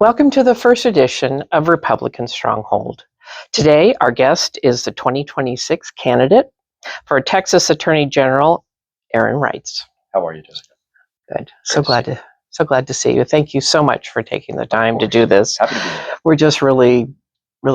Welcome to the first edition of Republican Stronghold. Today, our guest is the 2026 candidate for Texas Attorney General, Aaron Reitz. How are you, Jessica? Good. So glad to see you. Thank you so much for taking the time to do this. Happy to be here. We're just really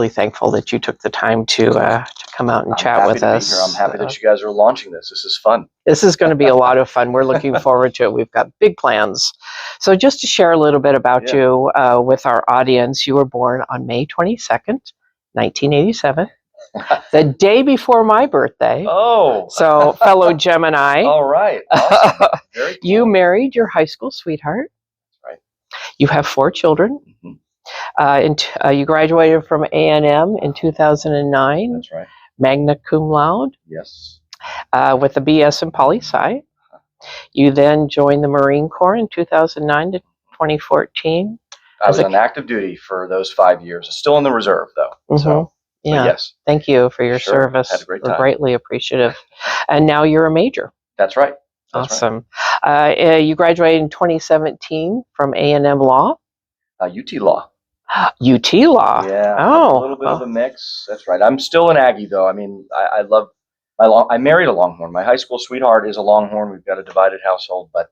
thankful that you took the time to come out and chat with us. I'm happy that you guys are launching this. This is fun. This is going to be a lot of fun. We're looking forward to it. We've got big plans. So just to share a little bit about you with our audience, you were born on May 22nd, 1987, the day before my birthday. Oh. So fellow Gemini. All right. Awesome. Very cool. You married your high school sweetheart. That's right. You have 4 children. Mm-hmm. You graduated from A&M in 2009. That's right. Magna cum laude. Yes. With a BS in poli-sci. You then joined the Marine Corps in 2009 to 2014. I was on active duty for those 5 years. Still in the reserve, though. Mm-hmm. So yes. Thank you for your service. Had a great time. We're greatly appreciative. And now you're a major. That's right. Awesome. Right. You graduated in 2017 from A&M Law. UT Law. UT Law. Yeah. Oh. A little bit of a mix. That's right. I'm still an Aggie, though. I mean, I love I married a Longhorn. My high school sweetheart is a Longhorn. We've got a divided household, but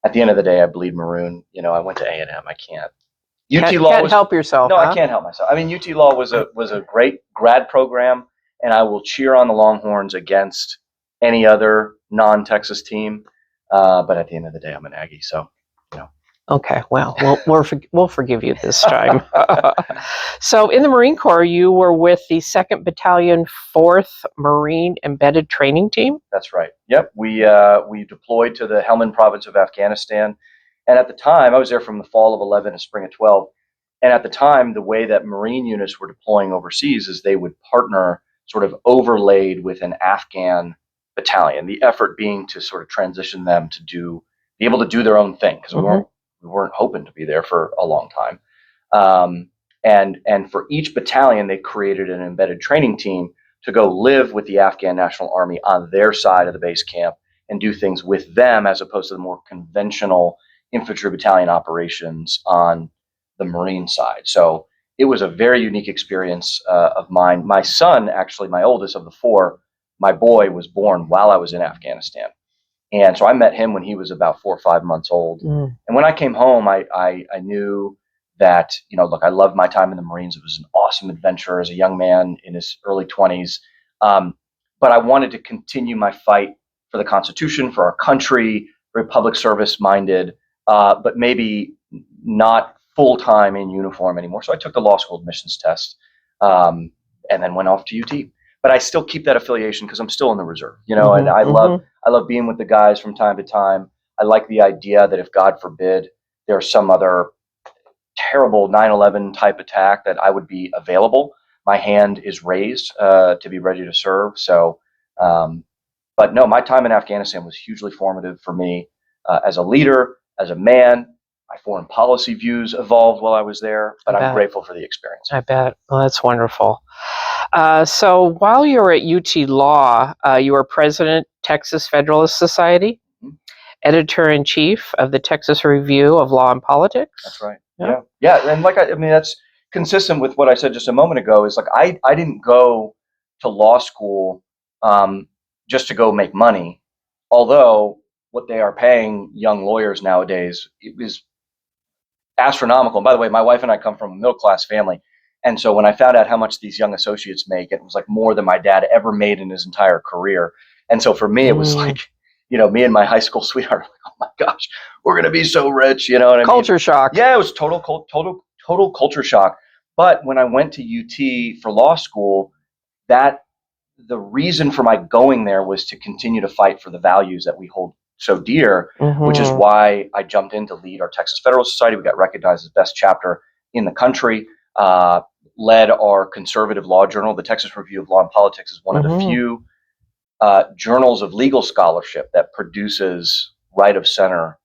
at the end of the day, I bleed maroon. You know, I went to A&M. I can't. Can't help yourself. No, huh? I can't help myself. I mean, UT Law was a great grad program, and I will cheer on the Longhorns against any other non-Texas team. But at the end of the day, I'm an Aggie, so you know. Okay, well, we'll forgive you this time. So in the Marine Corps, you were with the 2nd Battalion, 4th Marine Embedded Training Team? That's right. Yep. We deployed to the Helmand province of Afghanistan. And at the time, I was there from the fall of 11 to spring of 12. And at the time, the way that Marine units were deploying overseas is they would partner sort of overlaid with an Afghan battalion, the effort being to sort of transition them to be able to do their own thing, because we weren't hoping to be there for a long time. And for each battalion, they created an embedded training team to go live with the Afghan National Army on their side of the base camp and do things with them, as opposed to the more conventional infantry battalion operations on the Marine side. So it was a very unique experience of mine. My son, actually, my oldest of the 4, my boy, was born while I was in Afghanistan. And so I met him when he was about 4 or 5 months old. And when I came home, I knew that, you know, look, I loved my time in the Marines. It was an awesome adventure as a young man in his early 20s. But I wanted to continue my fight for the Constitution, for our country, very public service minded, but maybe not full-time in uniform anymore. So I took the law school admissions test and then went off to UT. But I still keep that affiliation because I'm still in the reserve, you know, and I love being with the guys from time to time. I like the idea that if, God forbid, there's some other terrible 9/11 type attack, that I would be available. My hand is raised to be ready to serve. So, but no, my time in Afghanistan was hugely formative for me as a leader, as a man. My foreign policy views evolved while I was there, but I'm grateful for the experience. I bet. Well, that's wonderful. So while you were at UT Law, you were president, Texas Federalist Society, editor-in-chief of the Texas Review of Law and Politics. That's right. Yeah. And like, I mean, that's consistent with what I said just a moment ago, is like, I didn't go to law school just to go make money, although what they are paying young lawyers nowadays is astronomical. And by the way, my wife and I come from a middle-class family. And so when I found out how much these young associates make, it was like more than my dad ever made in his entire career. And so for me, it was like, you know, me and my high school sweetheart, like, oh my gosh, we're going to be so rich, you know what I mean? Culture shock. Yeah, it was total culture shock. But when I went to UT for law school, that the reason for my going there was to continue to fight for the values that we hold so dear, which is why I jumped in to lead our Texas Federalist Society. We got recognized as best chapter in the country, led our conservative law journal. The Texas Review of Law and Politics is one of the few journals of legal scholarship that produces right of center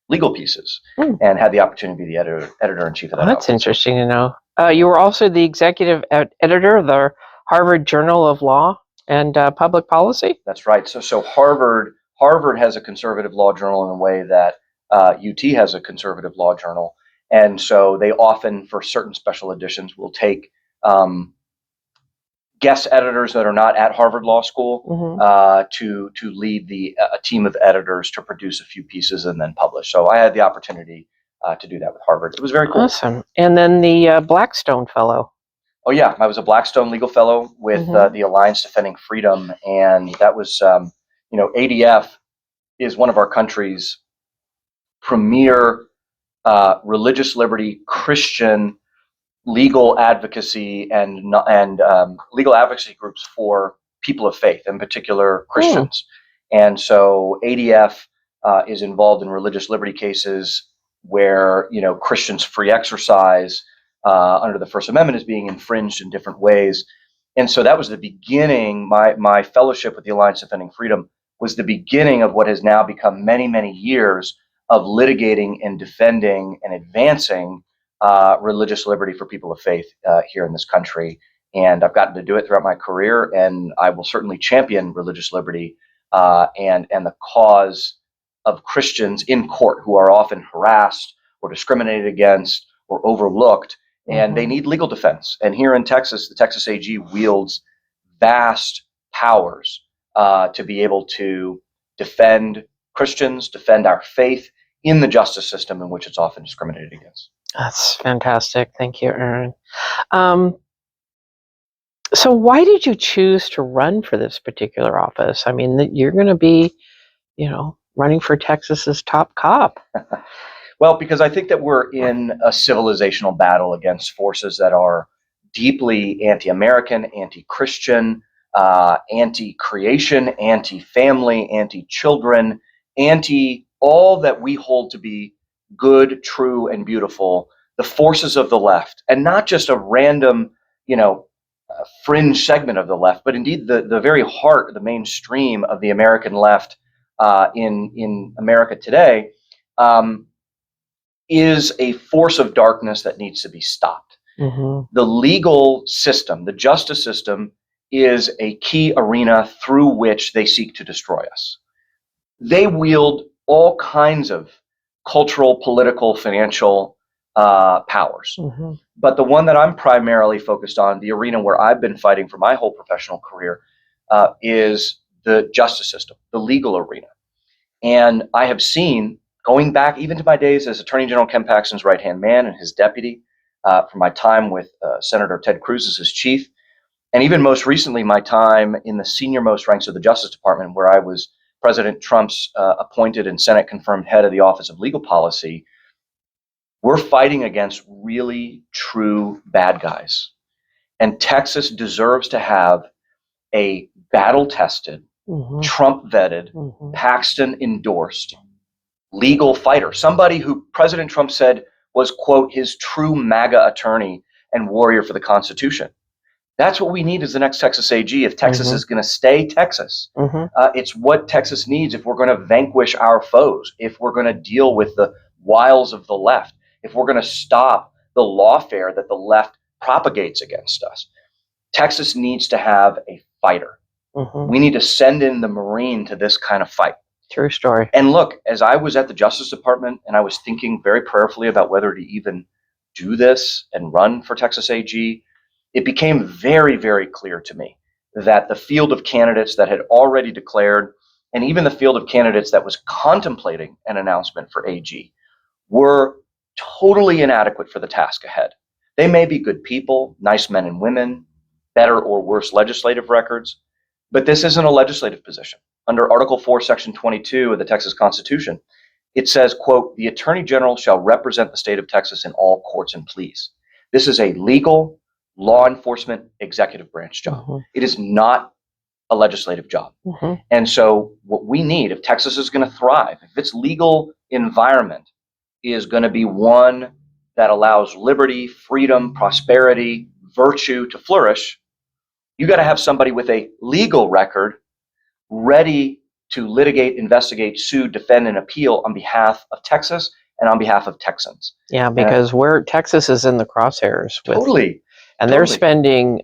legal pieces, and had the opportunity to be the editor-in-chief of that. That's interesting to know. You were also the executive editor of the Harvard Journal of Law and Public Policy. That's right. So Harvard has a conservative law journal in the way that UT has a conservative law journal. And so they often, for certain special editions, will take guest editors that are not at Harvard Law School to lead a team of editors to produce a few pieces and then publish. So I had the opportunity to do that with Harvard. It was very cool. Awesome. And then the Blackstone Fellow. Oh yeah, I was a Blackstone legal fellow with the Alliance Defending Freedom, and that was, ADF is one of our country's premier religious liberty Christian legal advocacy and legal advocacy groups for people of faith, in particular Christians. And so ADF is involved in religious liberty cases where Christians' free exercise under the First Amendment is being infringed in different ways. And so that was the beginning. My fellowship with the Alliance Defending Freedom was the beginning of what has now become many, many years of litigating and defending and advancing religious liberty for people of faith here in this country. And I've gotten to do it throughout my career, and I will certainly champion religious liberty and the cause of Christians in court who are often harassed or discriminated against or overlooked, and they need legal defense. And here in Texas, the Texas AG wields vast powers to be able to defend Christians, defend our faith in the justice system in which it's often discriminated against. That's fantastic. Thank you, Aaron. So why did you choose to run for this particular office? I mean, you're going to be, running for Texas's top cop. Well, because I think that we're in a civilizational battle against forces that are deeply anti-American, anti-Christian, anti-creation, anti-family, anti-children, anti all that we hold to be good, true, and beautiful, the forces of the left, and not just a random, fringe segment of the left, but indeed the very heart, the mainstream of the American left in America today, is a force of darkness that needs to be stopped. The legal system, the justice system, is a key arena through which they seek to destroy us. They wield all kinds of cultural, political, financial powers. But the one that I'm primarily focused on, the arena where I've been fighting for my whole professional career, is the justice system, the legal arena. And I have seen, going back even to my days as Attorney General Ken Paxton's right-hand man and his deputy, from my time with Senator Ted Cruz as his chief, and even most recently my time in the senior-most ranks of the Justice Department, where I was President Trump's appointed and Senate-confirmed head of the Office of Legal Policy. We're fighting against really true bad guys. And Texas deserves to have a battle-tested, Trump-vetted, Paxton-endorsed legal fighter, somebody who President Trump said was, quote, his true MAGA attorney and warrior for the Constitution. That's what we need as the next Texas AG if Texas is going to stay Texas. It's what Texas needs if we're going to vanquish our foes, if we're going to deal with the wiles of the left, if we're going to stop the lawfare that the left propagates against us. Texas needs to have a fighter. We need to send in the Marine to this kind of fight. True story. And look, as I was at the Justice Department and I was thinking very prayerfully about whether to even do this and run for Texas AG, it became very, very clear to me that the field of candidates that had already declared, and even the field of candidates that was contemplating an announcement for AG, were totally inadequate for the task ahead. They may be good people, nice men and women, better or worse legislative records, but this isn't a legislative position. Under Article 4, Section 22 of the Texas Constitution, it says, quote, the Attorney General shall represent the state of Texas in all courts and pleas. This is a legal, law enforcement, executive branch job. It is not a legislative job. And so what we need, if Texas is going to thrive, if its legal environment is going to be one that allows liberty, freedom, prosperity, virtue to flourish, you got to have somebody with a legal record ready to litigate, investigate, sue, defend, and appeal on behalf of Texas and on behalf of Texans. Yeah, because Texas is in the crosshairs. And they're spending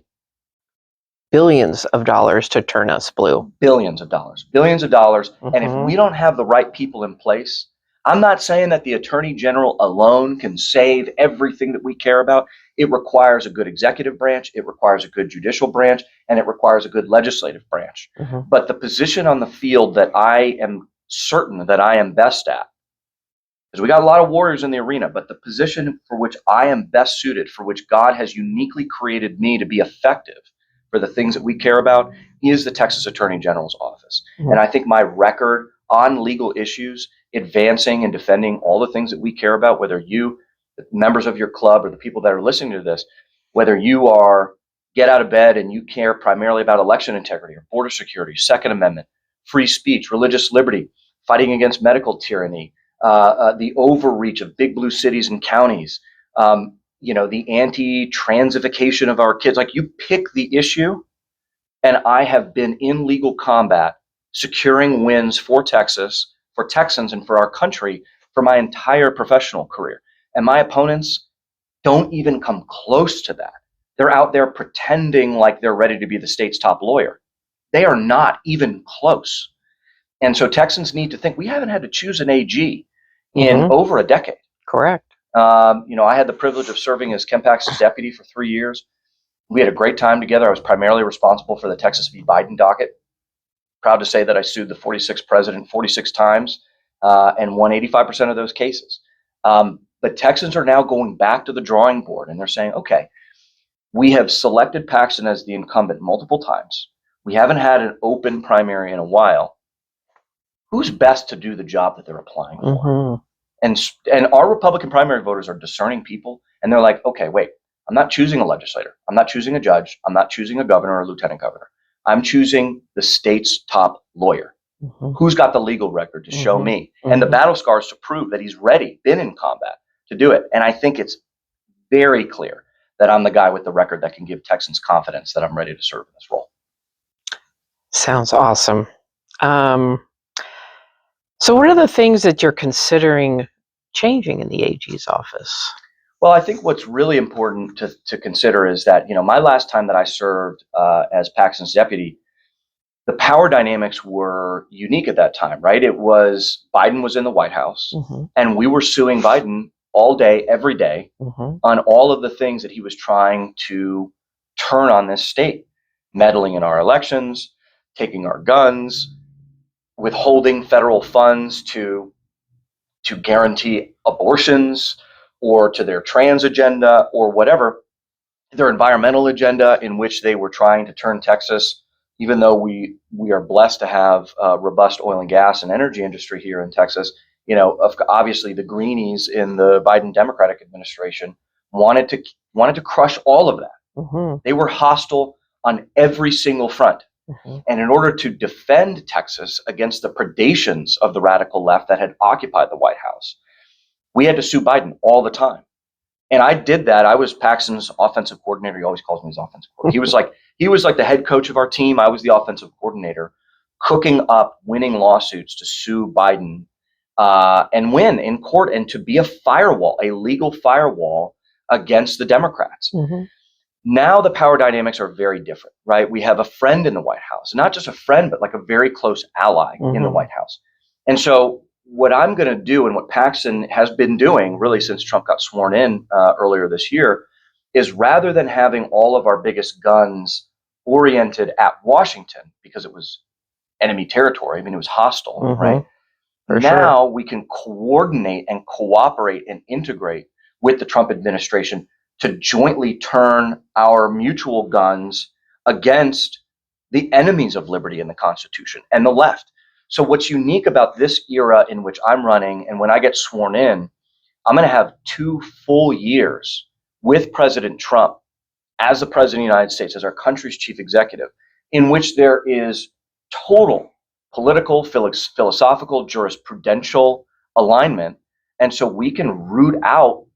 billions of dollars to turn us blue. Billions of dollars. And if we don't have the right people in place, I'm not saying that the Attorney General alone can save everything that we care about. It requires a good executive branch, it requires a good judicial branch, and it requires a good legislative branch. But the position on the field that I am certain that I am best at, because we got a lot of warriors in the arena, but the position for which I am best suited, for which God has uniquely created me to be effective for the things that we care about, is the Texas Attorney General's office. And I think my record on legal issues, advancing and defending all the things that we care about, whether you, the members of your club, or the people that are listening to this, whether you are get out of bed and you care primarily about election integrity or border security, Second Amendment, free speech, religious liberty, fighting against medical tyranny, the overreach of big blue cities and counties, the anti-transification of our kids. Like, you pick the issue, and I have been in legal combat, securing wins for Texas, for Texans, and for our country for my entire professional career. And my opponents don't even come close to that. They're out there pretending like they're ready to be the state's top lawyer. They are not even close. And so Texans need to think, we haven't had to choose an AG in over a decade. Correct. I had the privilege of serving as Ken Paxton's deputy for 3 years. We had a great time together. I was primarily responsible for the Texas v. Biden docket. Proud to say that I sued the 46th president 46 times and won 85% of those cases. But Texans are now going back to the drawing board, and they're saying, okay, we have selected Paxton as the incumbent multiple times. We haven't had an open primary in a while. Who's best to do the job that they're applying for? And our Republican primary voters are discerning people, and they're like, okay, wait, I'm not choosing a legislator. I'm not choosing a judge. I'm not choosing a governor or a lieutenant governor. I'm choosing the state's top lawyer. Who's got the legal record to show me and the battle scars to prove that he's ready, been in combat to do it. And I think it's very clear that I'm the guy with the record that can give Texans confidence that I'm ready to serve in this role. Sounds awesome. So what are the things that you're considering changing in the AG's office? Well, I think what's really important to consider is that, my last time that I served as Paxton's deputy, the power dynamics were unique at that time, right? It was Biden was in the White House, and we were suing Biden all day, every day, on all of the things that he was trying to turn on this state, meddling in our elections, taking our guns, withholding federal funds to guarantee abortions, or to their trans agenda, or whatever, their environmental agenda, in which they were trying to turn Texas, even though we are blessed to have a robust oil and gas and energy industry here in Texas. Obviously the greenies in the Biden Democratic administration wanted to crush all of that. They were hostile on every single front. And in order to defend Texas against the predations of the radical left that had occupied the White House, we had to sue Biden all the time. And I did that. I was Paxton's offensive coordinator. He always calls me his offensive coordinator. He was like the head coach of our team. I was the offensive coordinator, cooking up winning lawsuits to sue Biden and win in court, and to be a firewall, a legal firewall against the Democrats. Now the power dynamics are very different, right? We have a friend in the White House, not just a friend, but like a very close ally in the White House. And so what I'm going to do, and what Paxton has been doing really since Trump got sworn in earlier this year, is rather than having all of our biggest guns oriented at Washington, because it was enemy territory, it was hostile, right? Now we can coordinate and cooperate and integrate with the Trump administration to jointly turn our mutual guns against the enemies of liberty and the Constitution and the left. So what's unique about this era in which I'm running, and when I get sworn in, I'm going to have 2 full years with President Trump as the President of the United States, as our country's chief executive, in which there is total political, philosophical, jurisprudential alignment. And so we can root out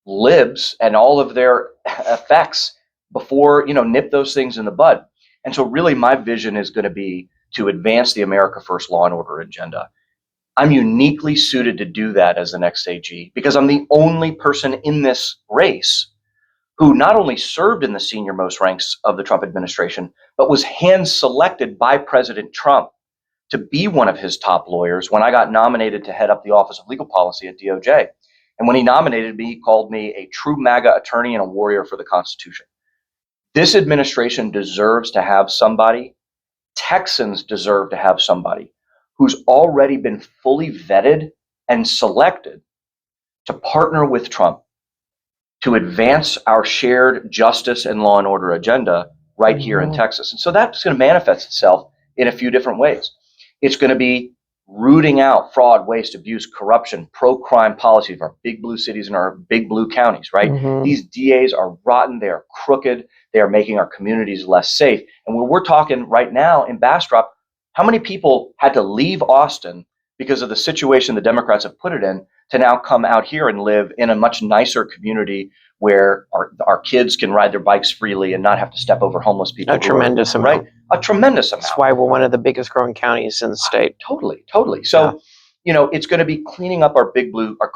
libs and all of their effects before, nip those things in the bud. And so really my vision is going to be to advance the America First law and order agenda. I'm uniquely suited to do that as the next AG, because I'm the only person in this race who not only served in the senior most ranks of the Trump administration, but was hand selected by President Trump to be one of his top lawyers when I got nominated to head up the Office of Legal Policy at DOJ. And when he nominated me, he called me a true MAGA attorney and a warrior for the Constitution. This administration deserves to have somebody, Texans deserve to have somebody who's already been fully vetted and selected to partner with Trump to advance our shared justice and law and order agenda right here in Texas. And so that's going to manifest itself in a few different ways. It's going to be rooting out fraud, waste, abuse, corruption, pro-crime policies of our big blue cities and our big blue counties, right? These DAs are rotten, they are crooked, they are making our communities less safe. And when we're talking right now in Bastrop, how many people had to leave Austin because of the situation the Democrats have put it in to now come out here and live in a much nicer community where our kids can ride their bikes freely and not have to step over homeless people. A tremendous amount. Right? A tremendous amount. That's why we're one of the biggest growing counties in the state. Totally. So, it's going to be cleaning up our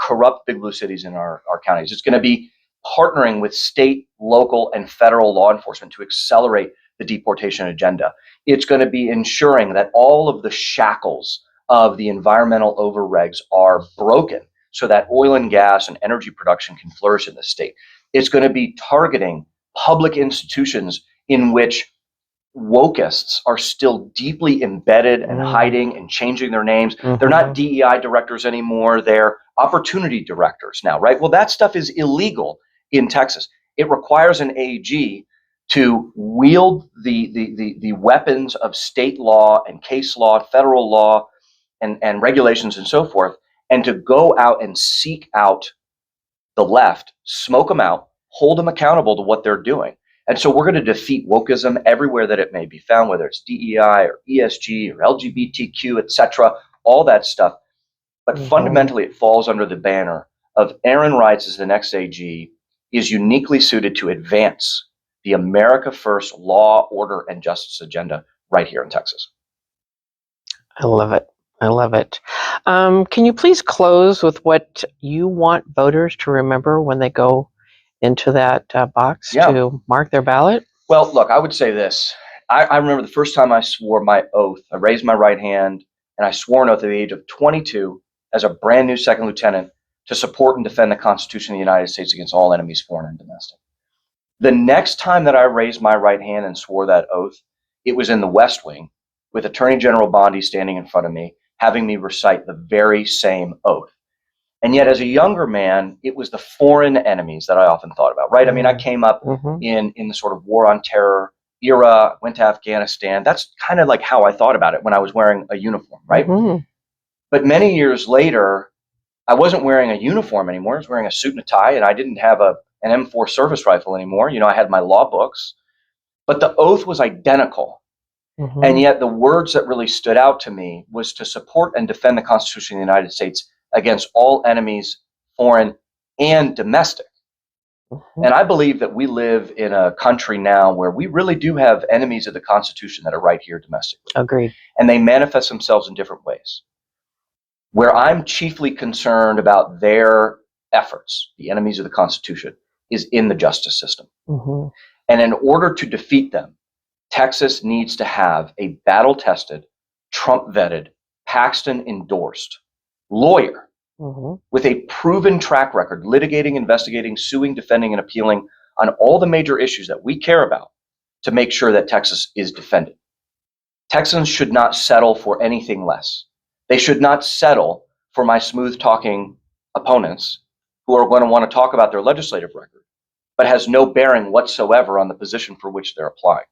corrupt big blue cities in our counties. It's going to be partnering with state, local, and federal law enforcement to accelerate the deportation agenda. It's going to be ensuring that all of the shackles of the environmental overregs are broken so that oil and gas and energy production can flourish in the state. It's going to be targeting public institutions in which wokeists are still deeply embedded and hiding and changing their names. They're not DEI directors anymore. They're opportunity directors now, right? Well, that stuff is illegal in Texas. It requires an AG to wield the weapons of state law and case law, federal law, and regulations and so forth, and to go out and seek out the left, smoke them out, hold them accountable to what they're doing. And so we're going to defeat wokeism everywhere that it may be found, whether it's DEI or ESG or LGBTQ, etc., all that stuff. But fundamentally, it falls under the banner of Aaron Reitz as the next AG is uniquely suited to advance the America First law, order, and justice agenda right here in Texas. I love it. I love it. Can you please close with what you want voters to remember when they go into that box to mark their ballot? Well, look, I would say this. I remember the first time I swore my oath. I raised my right hand and I swore an oath at the age of 22 as a brand new second lieutenant to support and defend the Constitution of the United States against all enemies, foreign and domestic. The next time that I raised my right hand and swore that oath, it was in the West Wing with Attorney General Bondi standing in front of me, having me recite the very same oath. And yet, as a younger man, it was the foreign enemies that I often thought about, right? I mean, I came up in the sort of war on terror era, went to Afghanistan. That's kind of like how I thought about it when I was wearing a uniform, right? But many years later, I wasn't wearing a uniform anymore. I was wearing a suit and a tie, and I didn't have an M4 service rifle anymore. I had my law books, but the oath was identical. And yet the words that really stood out to me was to support and defend the Constitution of the United States against all enemies, foreign and domestic. And I believe that we live in a country now where we really do have enemies of the Constitution that are right here domestically. Agreed. And they manifest themselves in different ways. Where I'm chiefly concerned about their efforts, the enemies of the Constitution, is in the justice system. And in order to defeat them, Texas needs to have a battle-tested, Trump-vetted, Paxton-endorsed lawyer with a proven track record, litigating, investigating, suing, defending, and appealing on all the major issues that we care about to make sure that Texas is defended. Texans should not settle for anything less. They should not settle for my smooth-talking opponents who are going to want to talk about their legislative record, but has no bearing whatsoever on the position for which they're applying.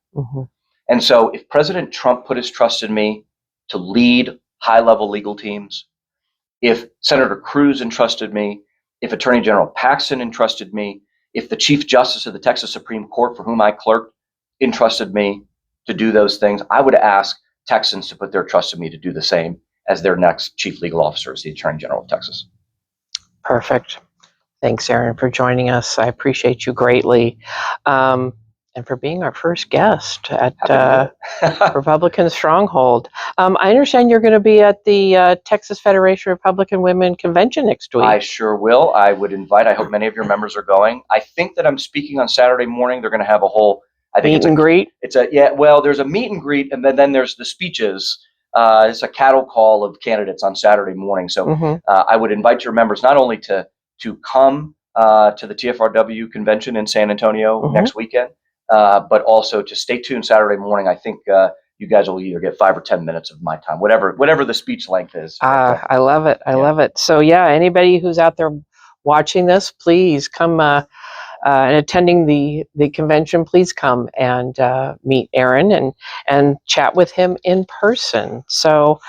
And so if President Trump put his trust in me to lead high-level legal teams, if Senator Cruz entrusted me, if Attorney General Paxton entrusted me, if the Chief Justice of the Texas Supreme Court, for whom I clerked, entrusted me to do those things, I would ask Texans to put their trust in me to do the same as their next Chief Legal Officer, as the Attorney General of Texas. Perfect. Thanks, Aaron, for joining us. I appreciate you greatly. And for being our first guest at Republican Stronghold. I understand you're going to be at the Texas Federation of Republican Women Convention next week. I sure will. I would invite, I hope many of your members are going. I think that I'm speaking on Saturday morning. They're going to have a whole, meet and greet? There's a meet and greet, and then there's the speeches it's a cattle call of candidates on Saturday morning. So I would invite your members not only to come to the TFRW convention in San Antonio next weekend, but also to stay tuned Saturday morning. I think you guys will either get 5 or 10 minutes of my time, whatever the speech length is. I love it. I love it. So yeah, anybody who's out there watching this, please come and attending the convention. Please come and meet Aaron and chat with him in person. So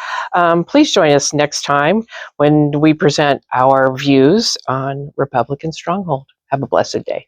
please join us next time when we present our views on Republican Stronghold. Have a blessed day.